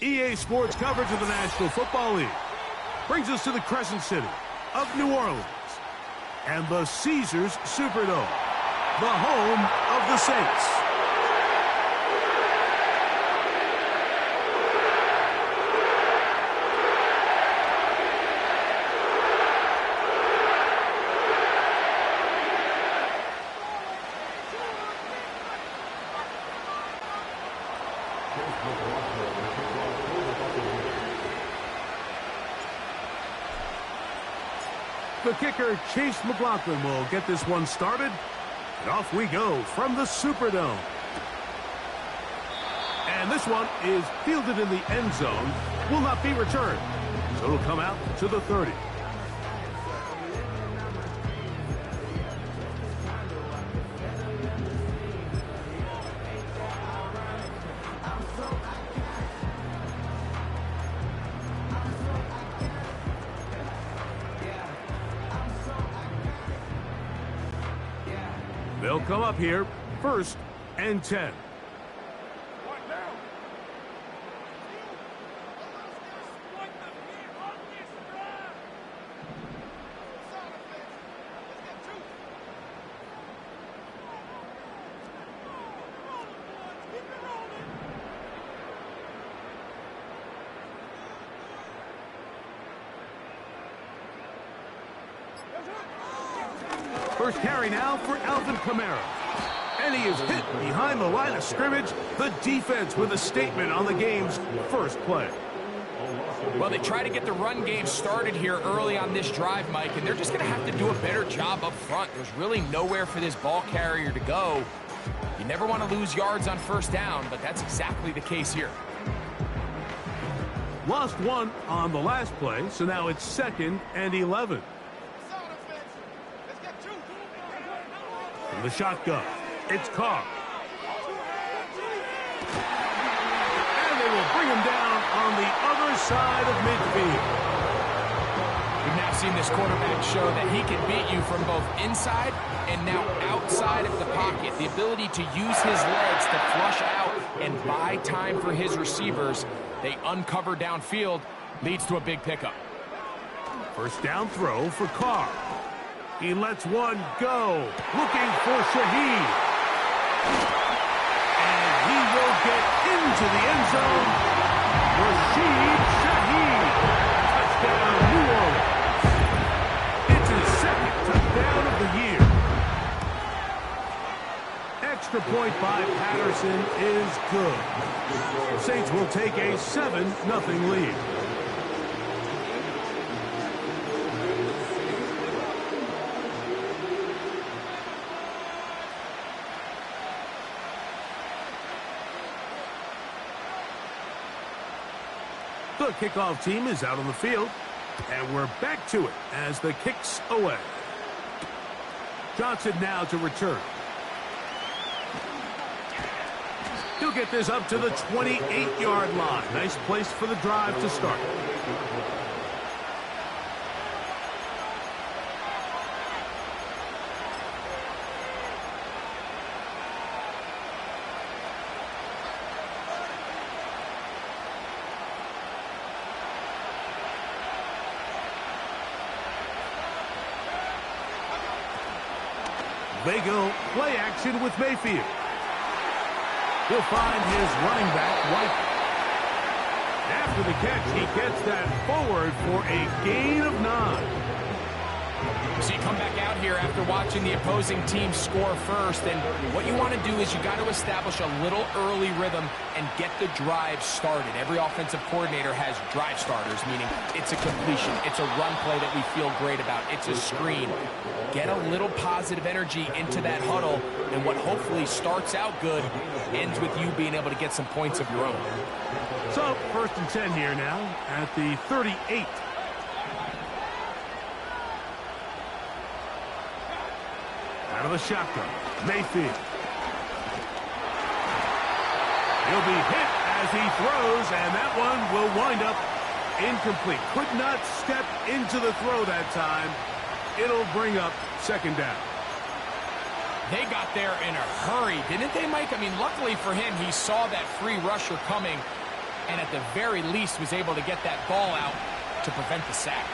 EA Sports coverage of the National Football League brings us to the Crescent City of New Orleans and the Caesars Superdome, the home of the Saints. The kicker, Chase McLaughlin, will get this one started. And off we go from the Superdome. And this one is fielded in the end zone. Will not be returned. So it'll come out to the 30. They'll come up here, 1st and 10. First carry now for Alvin Kamara. And he is hit behind the line of scrimmage. The defense with a statement on the game's first play. Well, they try to get the run game started here early on this drive, Mike, and they're just going to have to do a better job up front. There's really nowhere for this ball carrier to go. You never want to lose yards on 1st down, but that's exactly the case here. Lost one on the last play, so now it's 2nd and 11. From the shotgun, it's Carr. And they will bring him down on the other side of midfield. We've now seen this quarterback show that he can beat you from both inside and now outside of the pocket. The ability to use his legs to flush out and buy time for his receivers. They uncover downfield, leads to a big pickup. First down throw for Carr. He lets one go, looking for Shaheed. And he will get into the end zone. Rashid Shaheed. Touchdown, New Orleans. It's his 2nd touchdown of the year. Extra point by Patterson is good. Saints will take a 7-0 lead. The kickoff team is out on the field, and we're back to it as the kick's away. Johnson now to return. He'll get this up to the 28-yard line. Nice place for the drive to start. They go play action with Mayfield. He'll find his running back, White. After the catch, he gets that forward for a gain of 9. So you come back out here after watching the opposing team score first, and what you want to do is you got to establish a little early rhythm and get the drive started. Every offensive coordinator has drive starters, meaning it's a completion, it's a run play that we feel great about, it's a screen. Get a little positive energy into that huddle, and what hopefully starts out good ends with you being able to get some points of your own. So, 1st and 10 here now at the 38. Out of the shotgun, Mayfield. He'll be hit as he throws, and that one will wind up incomplete. Could not step into the throw that time. It'll bring up 2nd down. They got there in a hurry, didn't they, Mike? I mean, luckily for him, he saw that free rusher coming. and at the very least was able to get that ball out to prevent the sack.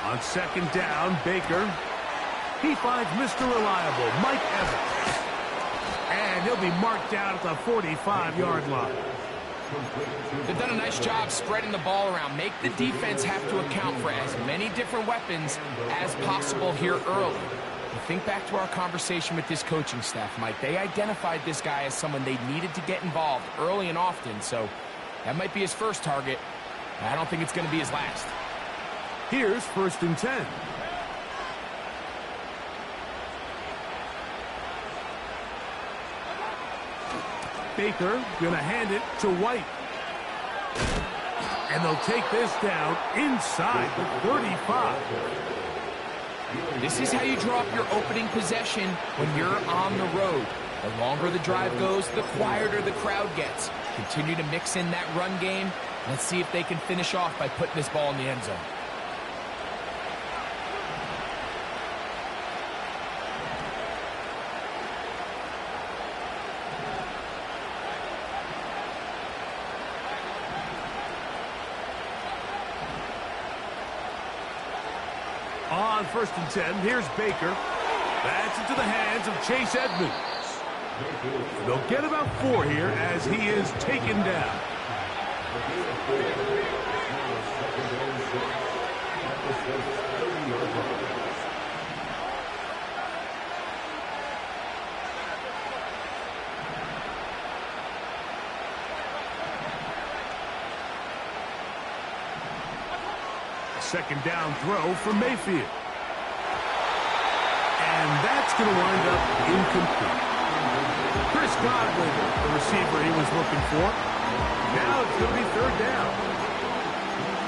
On second down, Baker. He finds Mr. Reliable, Mike Evans. And he'll be marked down at the 45-yard line. They've done a nice job spreading the ball around. Make the defense have to account for as many different weapons as possible here early. And think back to our conversation with this coaching staff, Mike. They identified this guy as someone they needed to get involved early and often. So that might be his first target. I don't think it's going to be his last. Here's 1st and 10. Baker going to hand it to White. And they'll take this down inside the 35. This is how you draw up your opening possession when you're on the road. The longer the drive goes, the quieter the crowd gets. Continue to mix in that run game. Let's see if they can finish off by putting this ball in the end zone. On 1st and 10, here's Baker. That's into the hands of Chase Edmonds. They'll get about 4 here as he is taken down. Second down throw for Mayfield. And that's going to wind up incomplete. Chris Godwin, the receiver he was looking for. Now it's going to be 3rd down.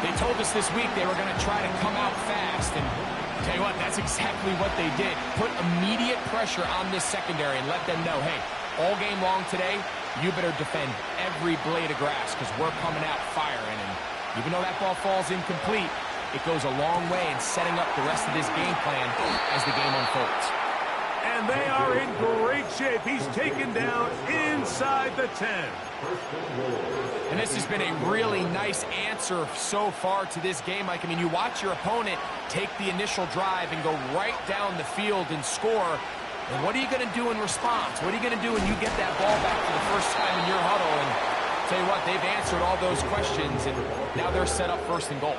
They told us this week they were going to try to come out fast. And tell you what, that's exactly what they did. Put immediate pressure on this secondary and let them know, hey, all game long today, you better defend every blade of grass because we're coming out firing. And even though that ball falls incomplete, it goes a long way in setting up the rest of this game plan as the game unfolds. And they are in great shape. He's taken down inside the 10. And this has been a really nice answer so far to this game, Mike. I mean, you watch your opponent take the initial drive and go right down the field and score. And what are you going to do in response? What are you going to do when you get that ball back for the first time in your huddle? And tell you what, they've answered all those questions, and now they're set up 1st and goal.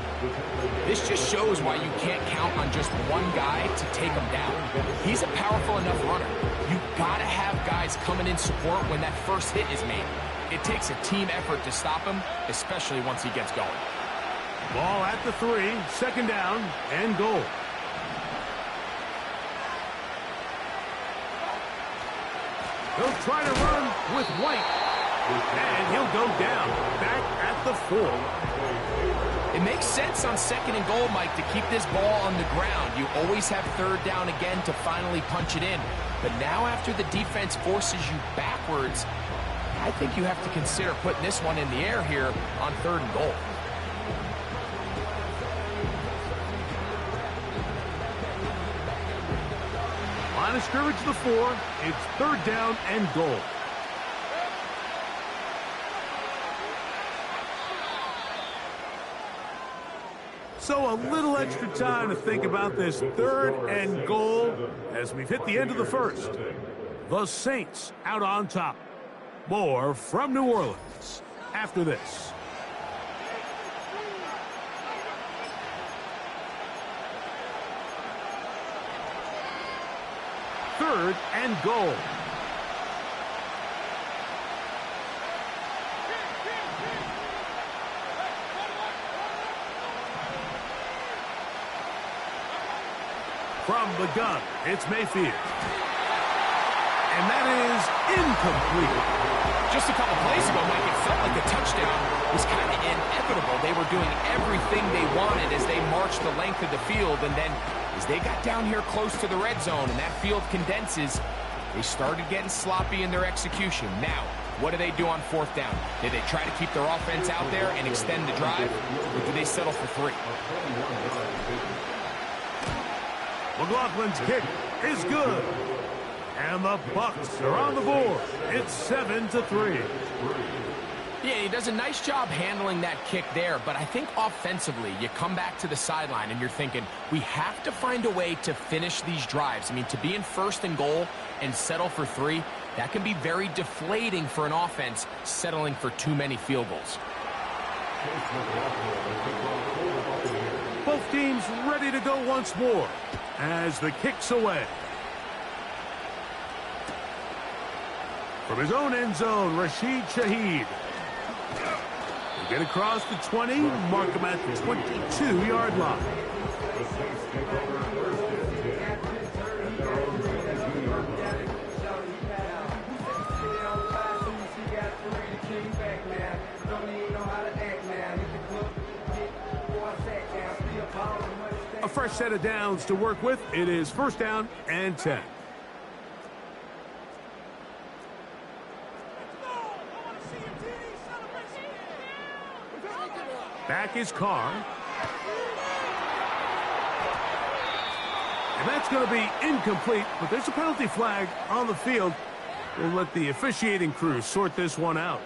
This just shows why you can't count on just one guy to take him down. He's a powerful enough runner. You've got to have guys coming in support when that first hit is made. It takes a team effort to stop him, especially once he gets going. Ball at the 3, 2nd down and goal. He'll try to run with White. And he'll go down, back at the 4. It makes sense on 2nd and goal, Mike, to keep this ball on the ground. You always have 3rd down again to finally punch it in. But now after the defense forces you backwards, I think you have to consider putting this one in the air here on 3rd and goal. Line of scrimmage to the 4. It's 3rd down and goal. So a little extra time to think about this 3rd and goal as we've hit the end of the 1st. The Saints out on top. More from New Orleans after this. Third and goal. From the gun, it's Mayfield. And that is incomplete. Just a couple plays ago, Mike, it felt like the touchdown was kind of inevitable. They were doing everything they wanted as they marched the length of the field. And then as they got down here close to the red zone and that field condenses, they started getting sloppy in their execution. Now, what do they do on 4th down? Did they try to keep their offense out there and extend the drive? Or do they settle for 3? McLaughlin's kick is good. And the Bucks are on the board. It's 7-3. Yeah, he does a nice job handling that kick there, but I think offensively, you come back to the sideline and you're thinking, we have to find a way to finish these drives. I mean, to be in first and goal and settle for 3, that can be very deflating for an offense settling for too many field goals. Both teams ready to go once more as the kick's away. From his own end zone, Rashid Shaheed. He'll get across the 20, mark him at the 22-yard line. A fresh set of downs to work with. It is first down and 10. Back is Carr. And that's going to be incomplete, but there's a penalty flag on the field. We'll let the officiating crew sort this one out.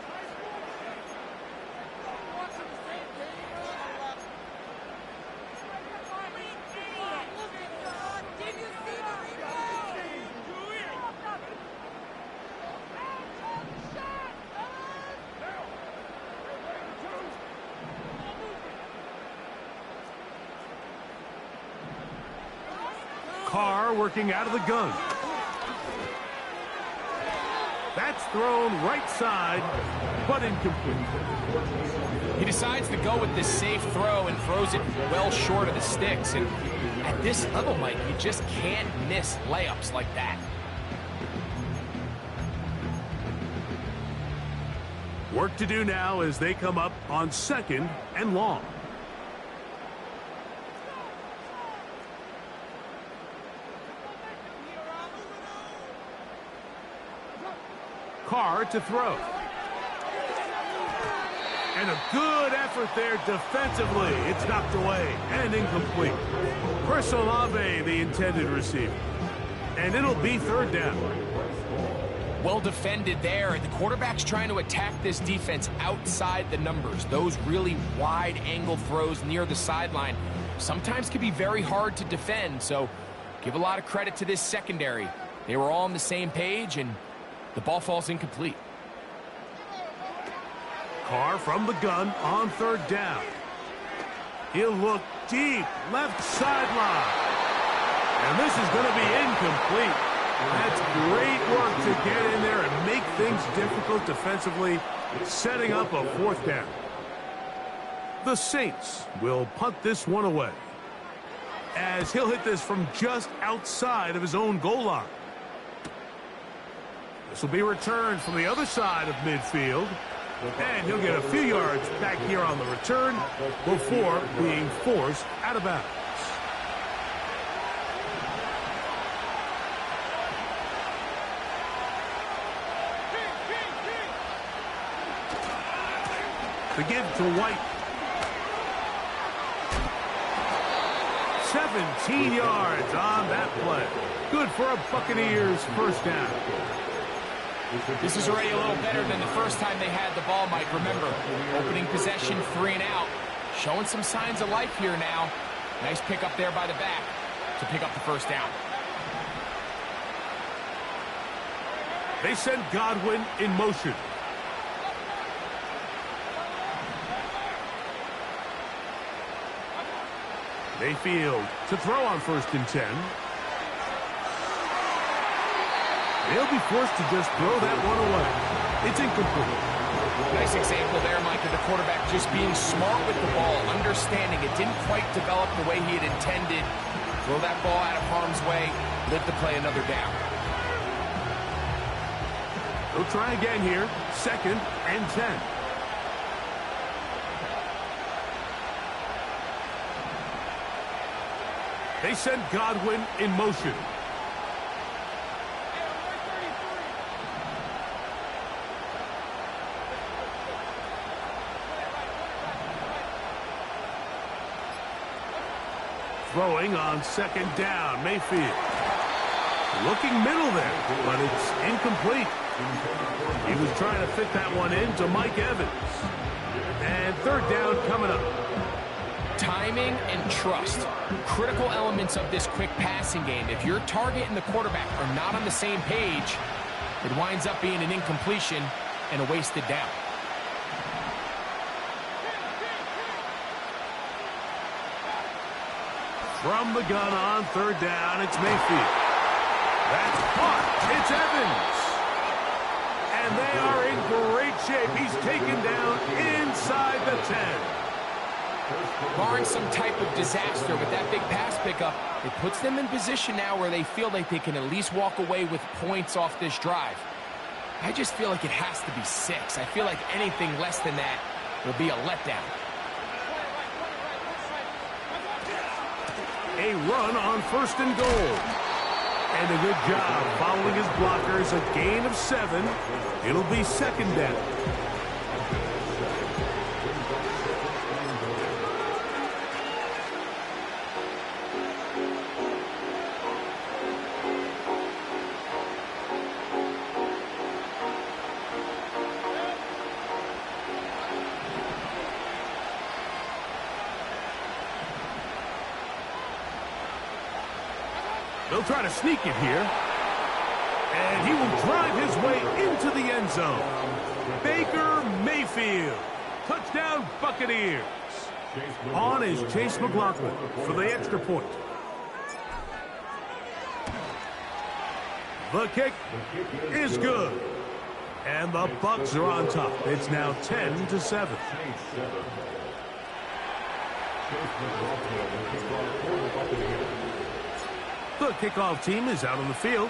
Carr working out of the gun. That's thrown right side, but incomplete. He decides to go with this safe throw and throws it well short of the sticks. And at this level, Mike, you just can't miss layups like that. Work to do now as they come up on 2nd and long. Carr to throw. And a good effort there defensively. It's knocked away and incomplete. Chris Olave, the intended receiver. And it'll be 3rd down. Well defended there. The quarterback's trying to attack this defense outside the numbers. Those really wide angle throws near the sideline sometimes can be very hard to defend. So give a lot of credit to this secondary. They were all on the same page, and the ball falls incomplete. Carr from the gun on 3rd down. He'll look deep, left sideline. And this is going to be incomplete. That's great work to get in there and make things difficult defensively, setting up a 4th down. The Saints will punt this one away, as he'll hit this from just outside of his own goal line. This will be returned from the other side of midfield, and he'll get a few yards back here on the return before being forced out of bounds. The give to White. 17 yards on that play. Good for a Buccaneers 1st down. This is already a little better than the first time they had the ball, Mike. Remember, opening possession, 3 and out. Showing some signs of life here now. Nice pick up there by the back to pick up the 1st down. They send Godwin in motion. Mayfield to throw on 1st and 10. They'll be forced to just throw that one away. It's incomplete. Nice example there, Mike, of the quarterback just being smart with the ball, understanding it didn't quite develop the way he had intended. Throw that ball out of harm's way, live to play another down. They'll try again here. 2nd and 10. They send Godwin in motion. throwing on second down. Mayfield looking middle there, but it's incomplete. He was trying to fit that one into Mike Evans. And third down coming up. Timing and trust, critical elements of this quick passing game. If your target and the quarterback are not on the same page, it winds up being an incompletion and a wasted down. From the gun on third down, it's Mayfield. That's caught. It's Evans. And they are in great shape. He's taken down inside the 10. Barring some type of disaster with that big pass pickup, it puts them in position now where they feel like they can at least walk away with points off this drive. I just feel like it has to be 6. I feel like anything less than that will be a letdown. A run on first and goal. And a good job following his blockers. A gain of 7. It'll be second down. They'll try to sneak it here. And he will drive his way into the end zone. Baker Mayfield. Touchdown Buccaneers. On is Chase McLaughlin for the extra point. The kick is good. And the Bucs are on top. It's now 10-7. The kickoff team is out on the field,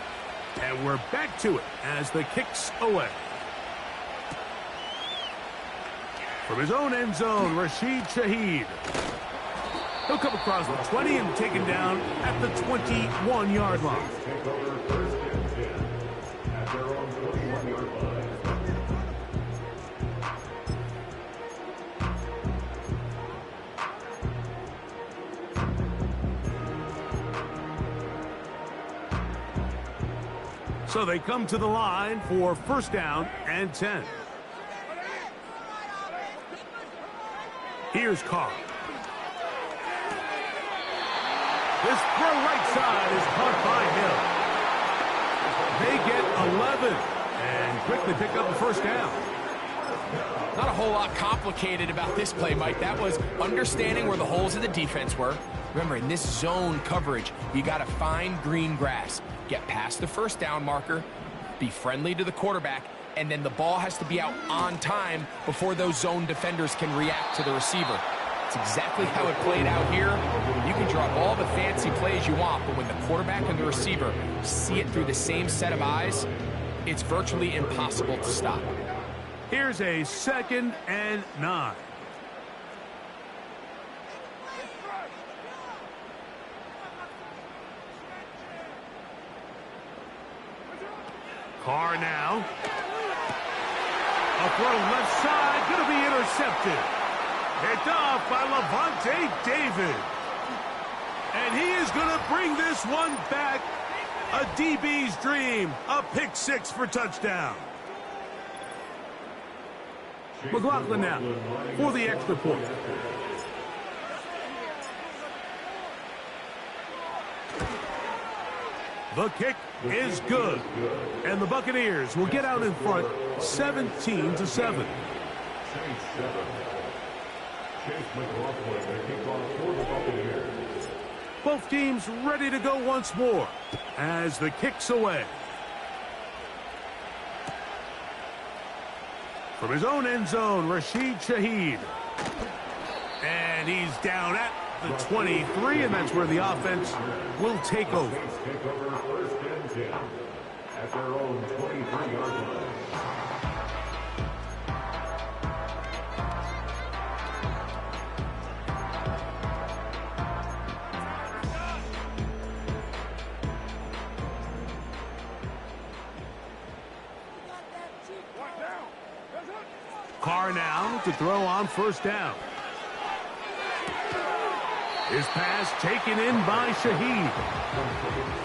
and we're back to it as the kick's away. From his own end zone, Rashid Shaheed. He'll come across the 20 and taken down at the 21-yard line. So they come to the line for first down and 10. Here's Carr. This throw right side is caught by Hill. They get 11 and quickly pick up the first down. Not a whole lot complicated about this play, Mike. That was understanding where the holes of the defense were. Remember, in this zone coverage, you got to find green grass. Get past the first down marker, be friendly to the quarterback, and then the ball has to be out on time before those zone defenders can react to the receiver. It's exactly how it played out here. You can draw up all the fancy plays you want, but when the quarterback and the receiver see it through the same set of eyes, it's virtually impossible to stop. Here's a 2nd and 9. Carr now. A throw left side, going to be intercepted. Picked off by Levante David. And he is going to bring this one back. A DB's dream. A pick 6 for touchdown. McLaughlin now for the extra point. The kick is good. And the Buccaneers will get out in front 17-7. Both teams ready to go once more as the kick's away. From his own end zone, Rashid Shaheed. And he's down at the 23, and that's where the offense will take over. At their own 23-yard line. Carr now to throw on first down. His pass taken in by Shaheed.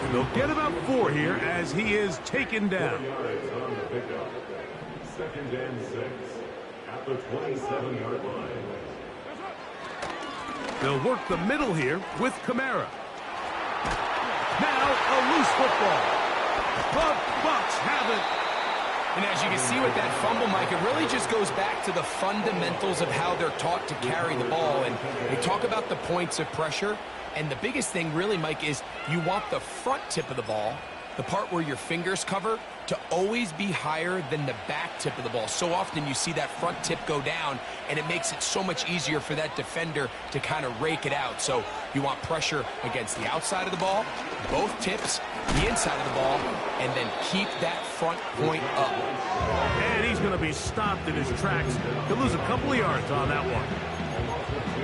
And they'll get about 4 here as he is taken down. 2nd and 6 at the 27-yard line. They'll work the middle here with Kamara. Now a loose football. The Bucs have it. And as you can see with that fumble, Mike, it really just goes back to the fundamentals of how they're taught to carry the ball. And they talk about the points of pressure. And the biggest thing really, Mike, is you want the front tip of the ball, the part where your fingers cover, to always be higher than the back tip of the ball. So often you see that front tip go down, and it makes it so much easier for that defender to kind of rake it out. So you want pressure against the outside of the ball, both tips, the inside of the ball, and then keep that front point up. And he's going to be stopped in his tracks. He'll lose a couple of yards on that one.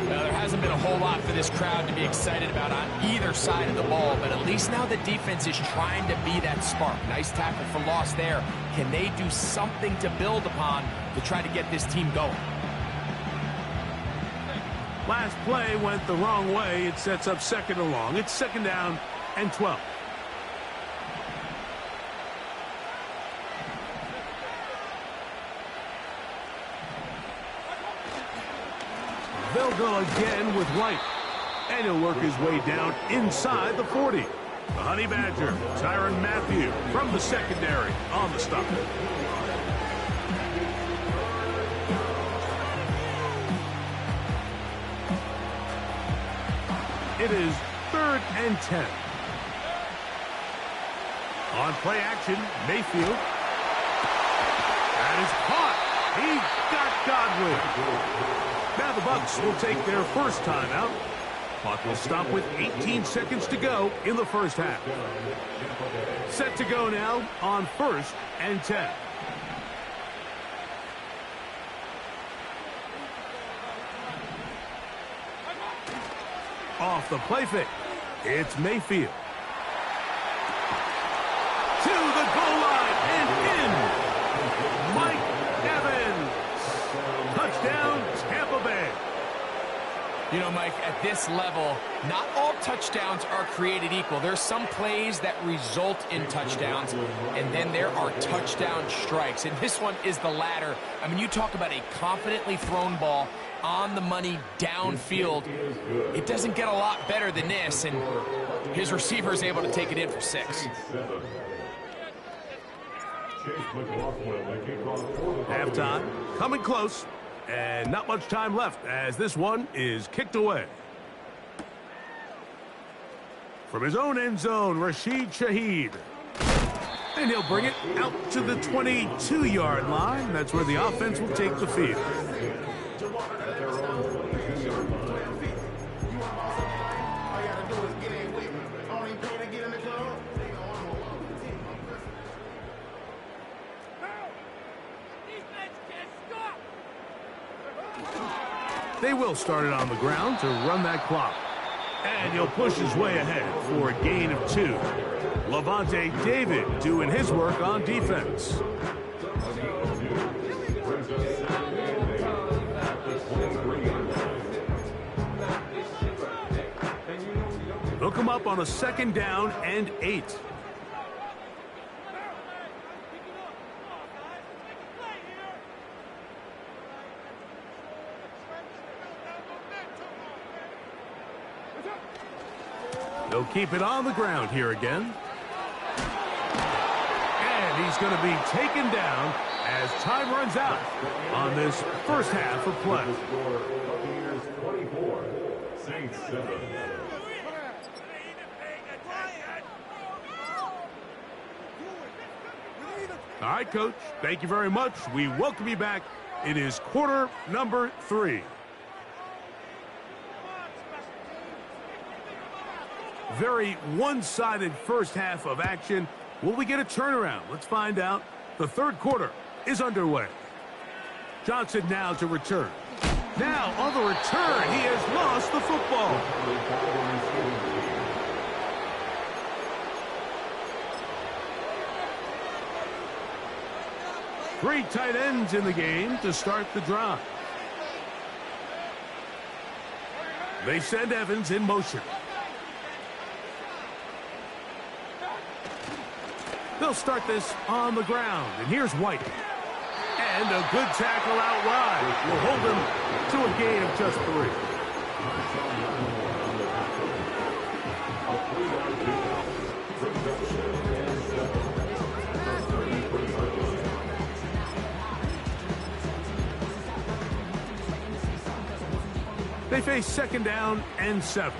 There hasn't been a whole lot for this crowd to be excited about on either side of the ball, but at least now the defense is trying to be that spark. Nice tackle for loss there. Can they do something to build upon to try to get this team going? Last play went the wrong way. It sets up 2nd and long. It's 2nd down and 12. They'll go again with White. And he'll work his way down inside the 40. The Honey Badger, Tyrann Mathieu, from the secondary on the stop. It is 3rd and 10. On play action, Mayfield. That is caught. He got Godwin. Now the Bucs will take their first timeout. Clock will stop with 18 seconds to go in the first half. Set to go now on 1st and 10. Off the play fake. It's Mayfield. To the goal line and in. Mike Evans. Touchdown, Tampa Bay. You know, Mike, at this level, not all touchdowns are created equal. There's some plays that result in touchdowns, and then there are touchdown strikes. And this one is the latter. I mean, you talk about a confidently thrown ball on the money downfield. It doesn't get a lot better than this, and his receiver is able to take it in for 6. Halftime, coming close, and not much time left as this one is kicked away. From his own end zone, Rashid Shaheed. And he'll bring it out to the 22-yard line. That's where the offense will take the field. They will start it on the ground to run that clock. And he'll push his way ahead for a gain of 2. Levante David doing his work on defense. They'll come up on a 2nd down and 8. They'll keep it on the ground here again. And he's going to be taken down as time runs out on this first half of play. All right, Coach, thank you very much. We welcome you back. It is quarter number 3. Very one-sided first half of action. Will we get a turnaround? Let's find out. The 3rd quarter is underway. Johnson now to return. Now on the return, he has lost the football. Three tight ends in the game to start the drive. They send Evans in motion. They'll start this on the ground, and here's White. And a good tackle out wide will hold them to a gain of just 3. They face second down and 7.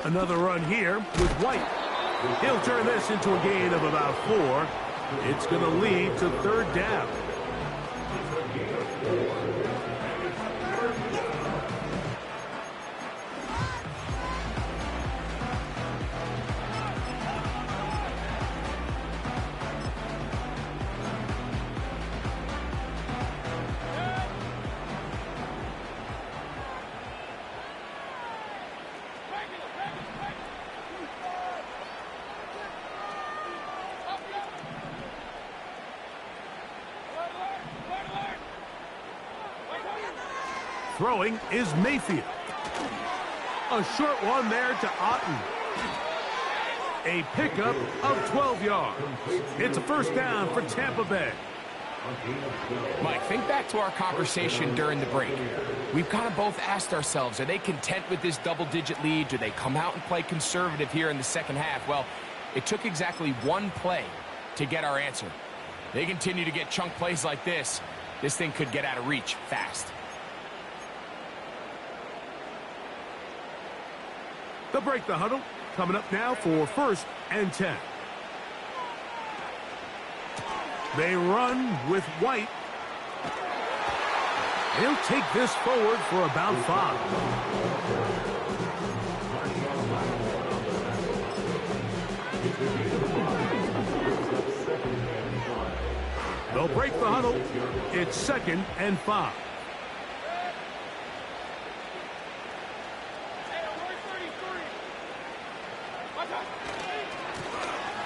Another run here with White. He'll turn this into a gain of about 4. It's going to lead to third down. Throwing is Mayfield. A short one there to Otten. A pickup of 12 yards. It's a first down for Tampa Bay. Mike, think back to our conversation during the break. We've kind of both asked ourselves, are they content with this double-digit lead? Do they come out and play conservative here in the second half? Well, it took exactly one play to get our answer. They continue to get chunk plays like this. This thing could get out of reach fast. They'll break the huddle. Coming up now for first and 10. They run with White. He'll take this forward for about 5. They'll break the huddle. It's second and 5.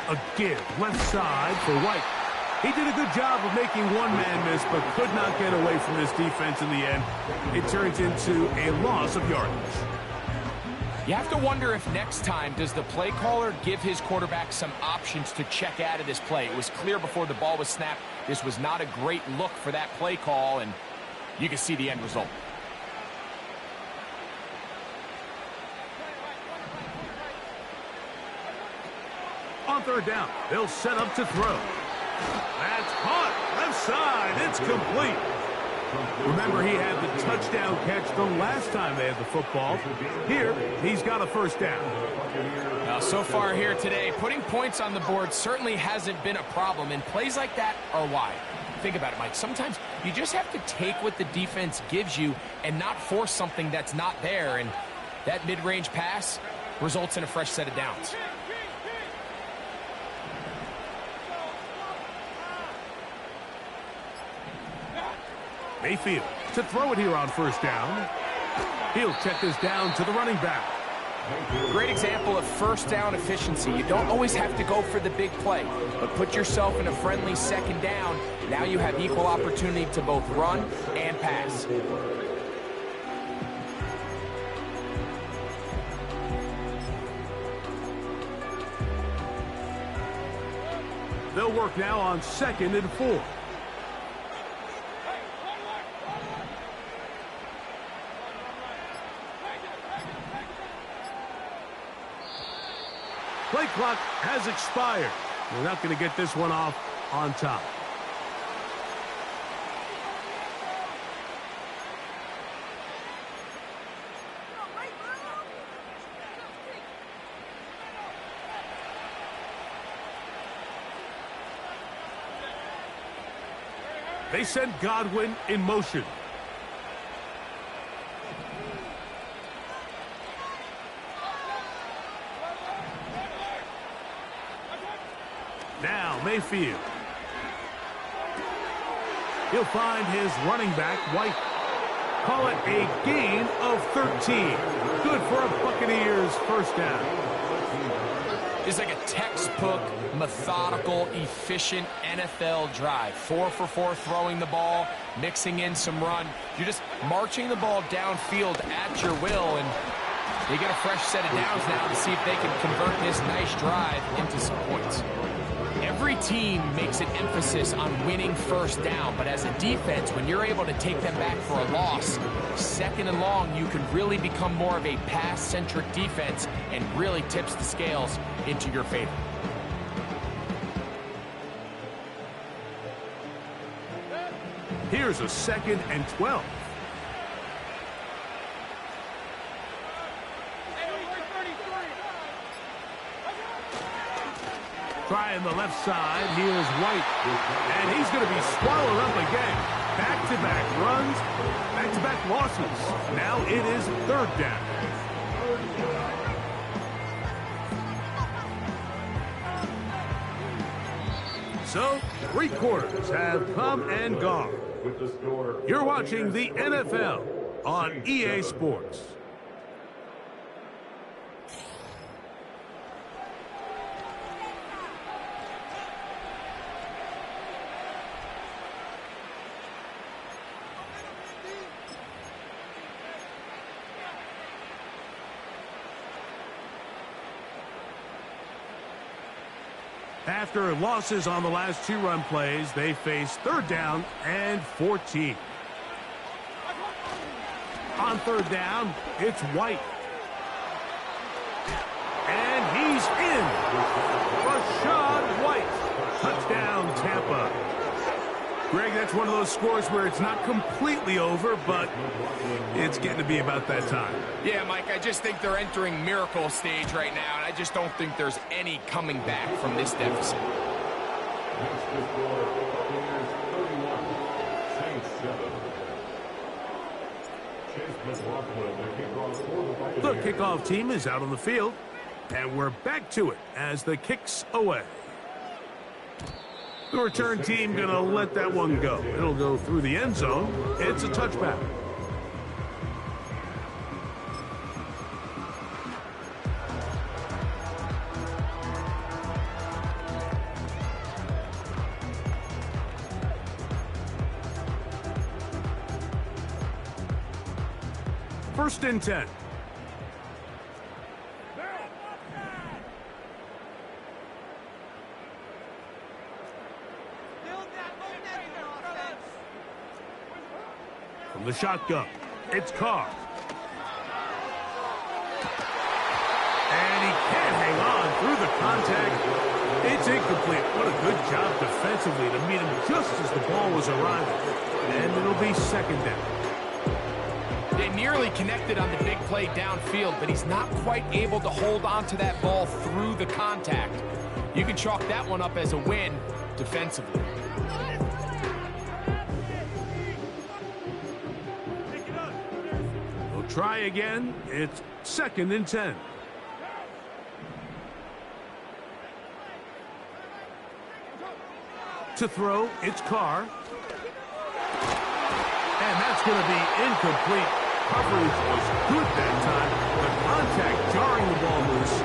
A give left side for White. He did a good job of making one man miss, but could not get away from this defense in the end. It turns into a loss of yardage. You have to wonder if next time does the play caller give his quarterback some options to check out of this play. It was clear before the ball was snapped. This was not a great look for that play call, and you can see the end result. On third down, they'll set up to throw. That's caught. Left side. It's complete. Remember, he had the touchdown catch the last time they had the football. Here, he's got a first down. Now, so far here today, putting points on the board certainly hasn't been a problem, and plays like that are why. Think about it, Mike. Sometimes you just have to take what the defense gives you and not force something that's not there, and that mid-range pass results in a fresh set of downs. Mayfield to throw it here on first down. He'll check this down to the running back. Great example of first down efficiency. You don't always have to go for the big play, but put yourself in a friendly second down. Now you have equal opportunity to both run and pass. They'll work now on second and 4. Play clock has expired. We're not going to get this one off on top. They send Godwin in motion. Now Mayfield. He'll find his running back, White. call it a gain of 13. Good for a Buccaneers first down. It's like a textbook, methodical, efficient NFL drive. 4 for 4 throwing the ball, mixing in some run. You're just marching the ball downfield at your will, and they get a fresh set of downs now to see if they can convert this nice drive into some points. Every team makes an emphasis on winning first down, but as a defense, when you're able to take them back for a loss, second and long, you can really become more of a pass-centric defense and really tips the scales into your favor. Here's a 2nd and 12. Trying the left side, here's White. And he's going to be swallowed up again. Back-to-back runs, back-to-back losses. Now it is 3rd down. So, 3 quarters have come and gone. You're watching the NFL on EA Sports. After losses on the last 2 run plays, they face 3rd down and 14. On 3rd down, it's White. And he's in. Rashad White. Touchdown, Tampa. Greg, that's one of those scores where it's not completely over, but it's getting to be about that time. Yeah, Mike, I just think they're entering miracle stage right now, and I just don't think there's any coming back from this deficit. The kickoff team is out on the field, and we're back to it as the kick's away. The return team going to let that one go. It'll go through the end zone. It's a touchback. First and 10. From the shotgun, it's Carr. And he can't hang on through the contact. It's incomplete. What a good job defensively to meet him just as the ball was arriving. And it'll be 2nd down. They nearly connected on the big play downfield, but he's not quite able to hold on to that ball through the contact. You can chalk that one up as a win defensively. We'll try again. It's 2nd and 10. To throw, it's Carr. And that's going to be incomplete. Coverage was good that time. The contact jarring the ball loose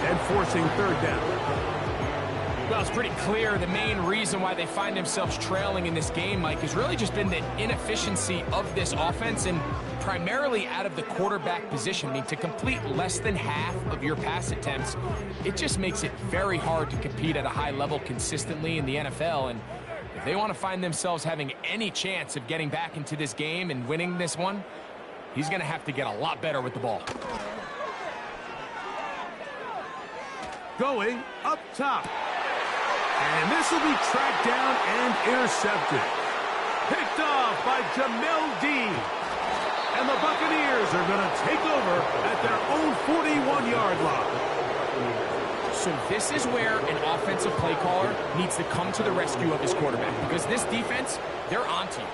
and forcing 3rd down. Well, it's pretty clear the main reason why they find themselves trailing in this game, Mike, has really just been the inefficiency of this offense and primarily out of the quarterback position. I mean, to complete less than half of your pass attempts, it just makes it very hard to compete at a high level consistently in the NFL. And if they want to find themselves having any chance of getting back into this game and winning this one, he's going to have to get a lot better with the ball. Going up top. And this will be tracked down and intercepted. Picked off by Jamel Dean. And the Buccaneers are going to take over at their own 41-yard line. So this is where an offensive play caller needs to come to the rescue of his quarterback, because this defense, they're onto you.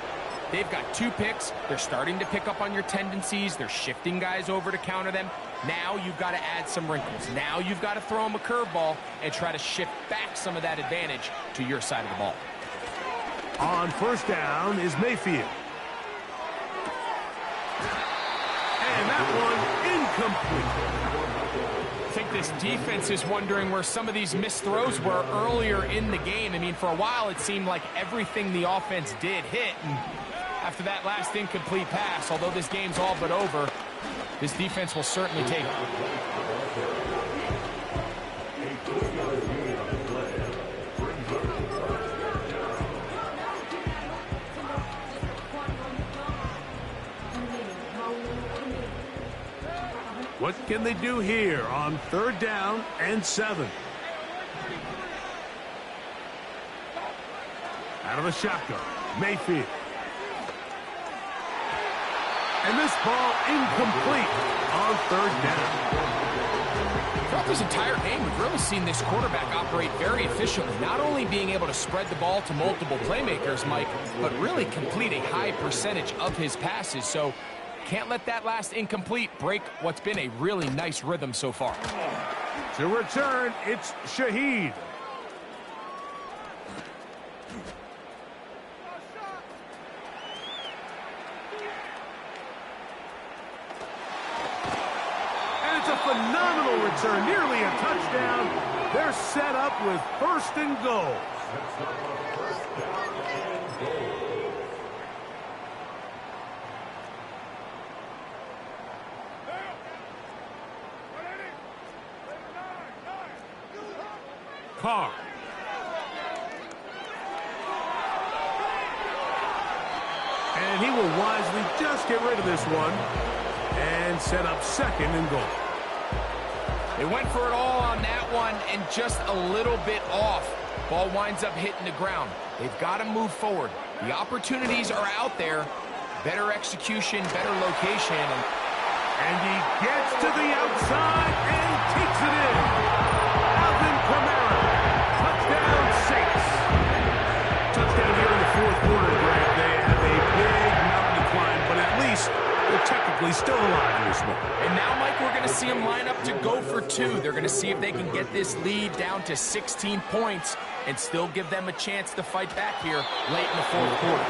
They've got 2 picks. They're starting to pick up on your tendencies. They're shifting guys over to counter them. Now you've got to add some wrinkles. Now you've got to throw them a curveball and try to shift back some of that advantage to your side of the ball. On 1st down is Mayfield. I think this defense is wondering where some of these missed throws were earlier in the game. I mean, for a while, it seemed like everything the offense did hit. And after that last incomplete pass, although this game's all but over, this defense will certainly take it. What can they do here on 3rd down and 7? Out of the shotgun, Mayfield. And this ball incomplete on 3rd down. Throughout this entire game, we've really seen this quarterback operate very efficiently, not only being able to spread the ball to multiple playmakers, Mike, but really complete a high percentage of his passes. So can't let that last incomplete break what's been a really nice rhythm so far. To return, it's Shaheed. And it's a phenomenal return, nearly a touchdown. They're set up with 1st and goal. Carr. And he will wisely just get rid of this one and set up 2nd and goal. They went for it all on that one and just a little bit off. Ball winds up hitting the ground. They've got to move forward. The opportunities are out there. Better execution, better location. And he gets to the outside and takes it in. Alvin Kamara. Touchdown, Saints. Touchdown here in the 4th quarter, Greg. They have a big mountain to climb, but at least they're technically still alive in this one. And now, Mike, we're going to see them line up to go for 2. They're going to see if they can get this lead down to 16 points and still give them a chance to fight back here late in the 4th quarter.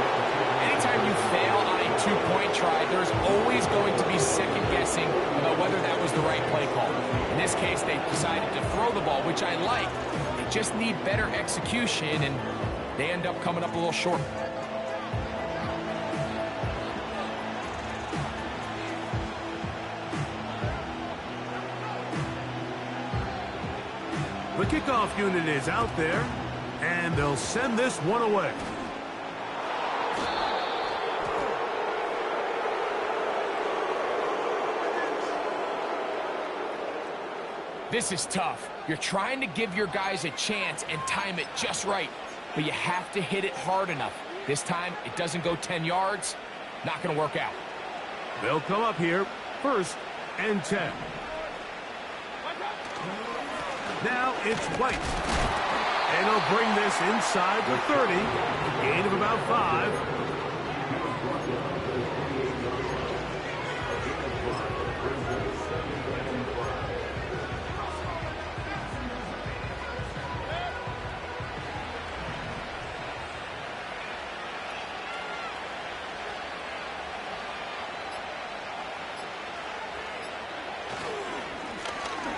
Anytime you fail on a 2-point try, there's always going to be second guessing about whether that was the right play call. In this case, they decided to throw the ball, which I like. They just need better execution, and they end up coming up a little short. The kickoff unit is out there, and they'll send this one away. This is tough. You're trying to give your guys a chance and time it just right, but you have to hit it hard enough. This time, it doesn't go 10 yards. Not going to work out. They'll come up here, 1st and 10. Now it's White. And he'll bring this inside the 30. A gain of about 5.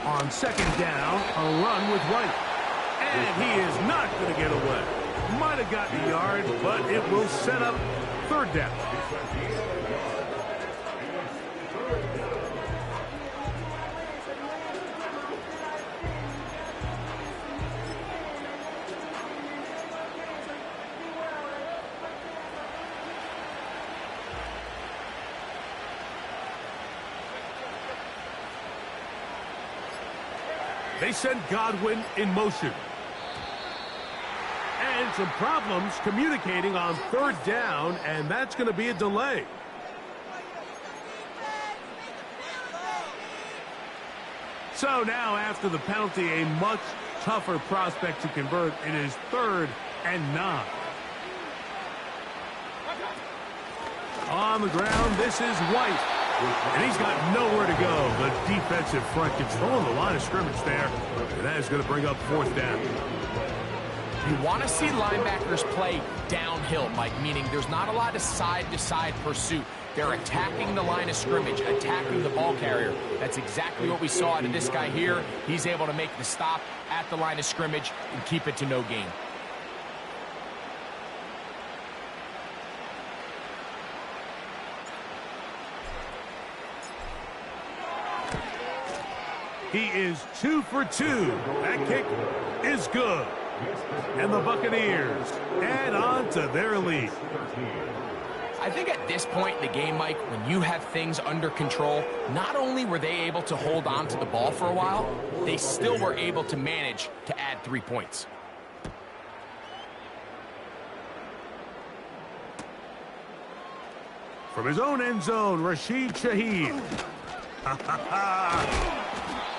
On 2nd down, a run with White. And he is not going to get away. Might have gotten a yard, but it will set up 3rd down. They send Godwin in motion. And some problems communicating on 3rd down, and that's going to be a delay. So now, after the penalty, a much tougher prospect to convert. It is 3rd and 9. On the ground, this is White. And he's got nowhere to go. The defensive front controlling the line of scrimmage there. And that is going to bring up 4th down. You want to see linebackers play downhill, Mike, meaning there's not a lot of side-to-side pursuit. They're attacking the line of scrimmage, attacking the ball carrier. That's exactly what we saw out of this guy here. He's able to make the stop at the line of scrimmage and keep it to no gain. He is 2 for 2. That kick is good. And the Buccaneers add on to their lead. I think at this point in the game, Mike, when you have things under control, not only were they able to hold on to the ball for a while, they still were able to manage to add 3 points. From his own end zone, Rashid Shaheed.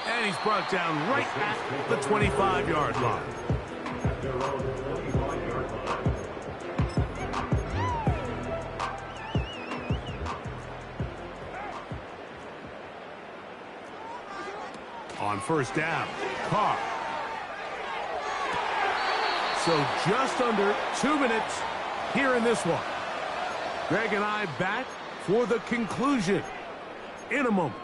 And he's brought down right at the 25-yard line. On first down, Carr. So just under 2 minutes here in this one. Greg and I back for the conclusion in a moment.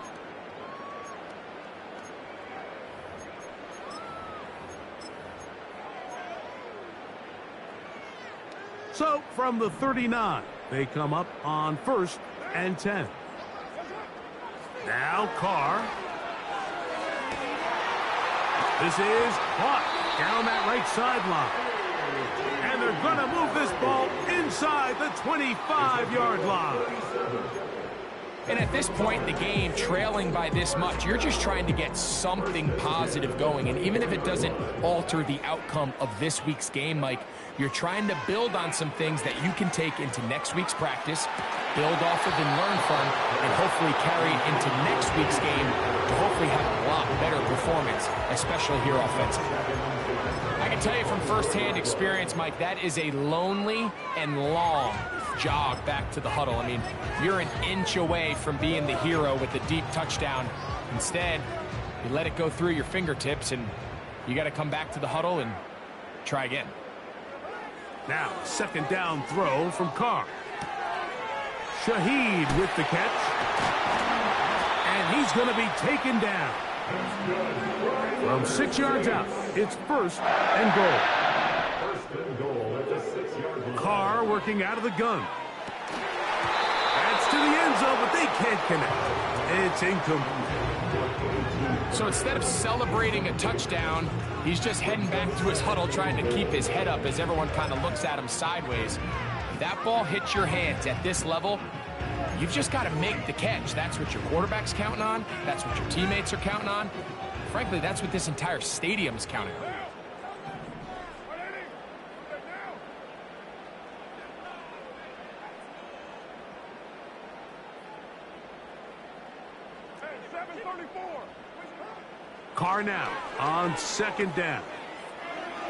So from the 39, they come up on 1st and 10. Now Carr. This is caught down that right sideline. And they're going to move this ball inside the 25-yard line. And at this point in the game, trailing by this much, you're just trying to get something positive going. And even if it doesn't alter the outcome of this week's game, Mike, you're trying to build on some things that you can take into next week's practice, build off of and learn from, and hopefully carry it into next week's game to hopefully have a lot better performance, especially here offensively. I can tell you from firsthand experience, Mike, that is a lonely and long jog back to the huddle. I mean, you're an inch away from being the hero with the deep touchdown. Instead, you let it go through your fingertips, and you got to come back to the huddle and try again. Now, second down throw from Carr. Shaheed with the catch. And he's going to be taken down. From 6 yards out, it's 1st and goal. First and goal at the 6-yard line. Carr working out of the gun. That's to the end zone, but they can't connect. It's incomplete. So instead of celebrating a touchdown, he's just heading back to his huddle trying to keep his head up as everyone kind of looks at him sideways. If that ball hits your hands at this level, you've just got to make the catch. That's what your quarterback's counting on. That's what your teammates are counting on. Frankly, that's what this entire stadium is counting on. Carr now on second down.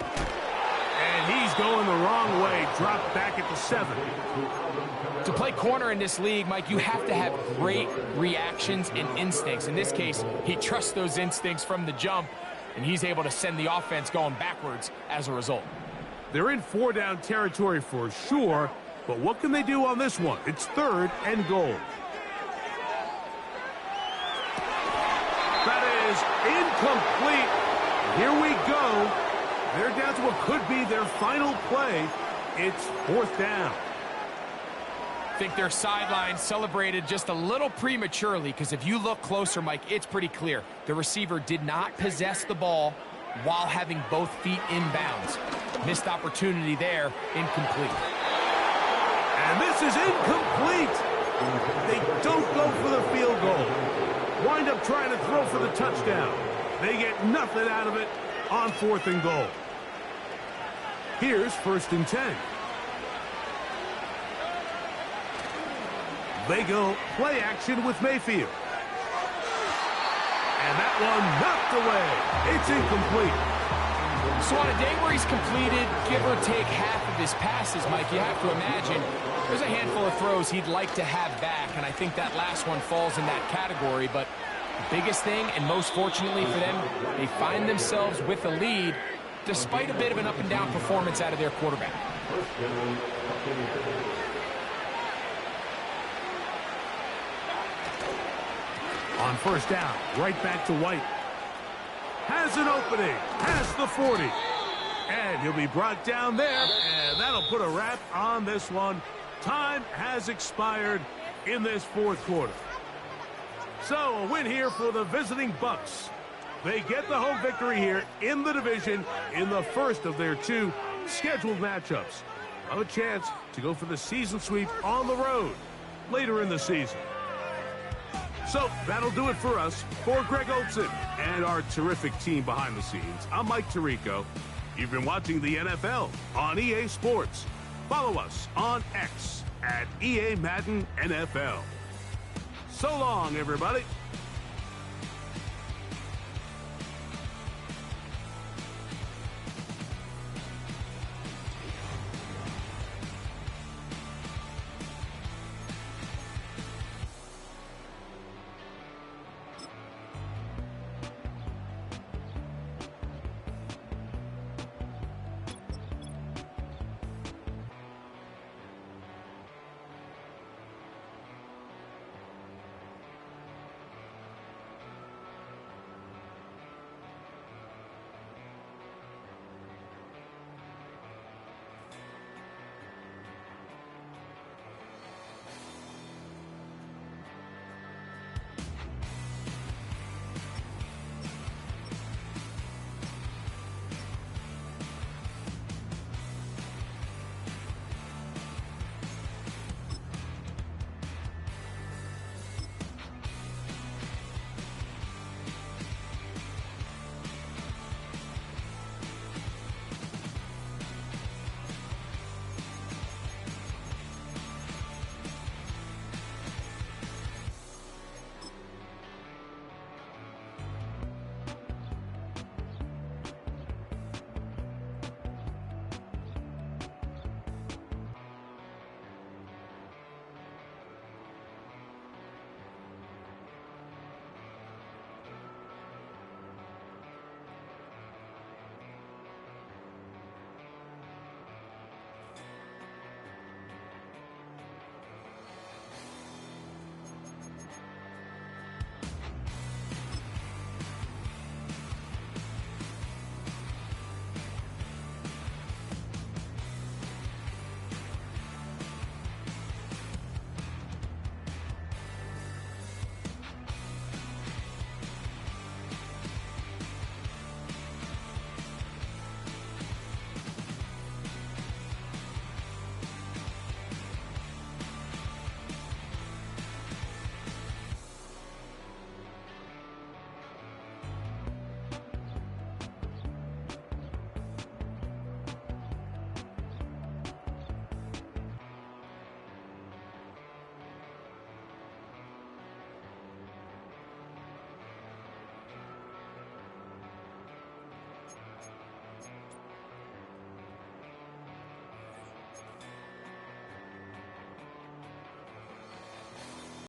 And he's going the wrong way. Dropped back at the 7. To play corner in this league, Mike, you have to have great reactions and instincts. In this case, he trusts those instincts from the jump, and he's able to send the offense going backwards as a result. They're in 4-down territory for sure, but what can they do on this one? It's 3rd and goal. That is incomplete. Here we go. They're down to what could be their final play. It's 4th down. I think their sideline celebrated just a little prematurely, because if you look closer, Mike, it's pretty clear. The receiver did not possess the ball while having both feet in bounds. Missed opportunity there, incomplete. And this is incomplete. They don't go for the field goal. Wind up trying to throw for the touchdown. They get nothing out of it on 4th and goal. Here's 1st and 10. They go play action with Mayfield. And that one knocked away. It's incomplete. So on a day where he's completed, give or take half of his passes, Mike, you have to imagine there's a handful of throws he'd like to have back, and I think that last one falls in that category. But the biggest thing, and most fortunately for them, they find themselves with a lead, despite a bit of an up-and-down performance out of their quarterback. On first down, right back to White. Has an opening, has the 40. And he'll be brought down there, and that'll put a wrap on this one. Time has expired in this fourth quarter. So a win here for the visiting Bucks. They get the home victory here in the division in the first of their two scheduled matchups. Have a chance to go for the season sweep on the road later in the season. So that'll do it for us. For Greg Olson and our terrific team behind the scenes, I'm Mike Tirico. You've been watching the NFL on EA Sports. Follow us on X at EA Madden NFL. So long, everybody.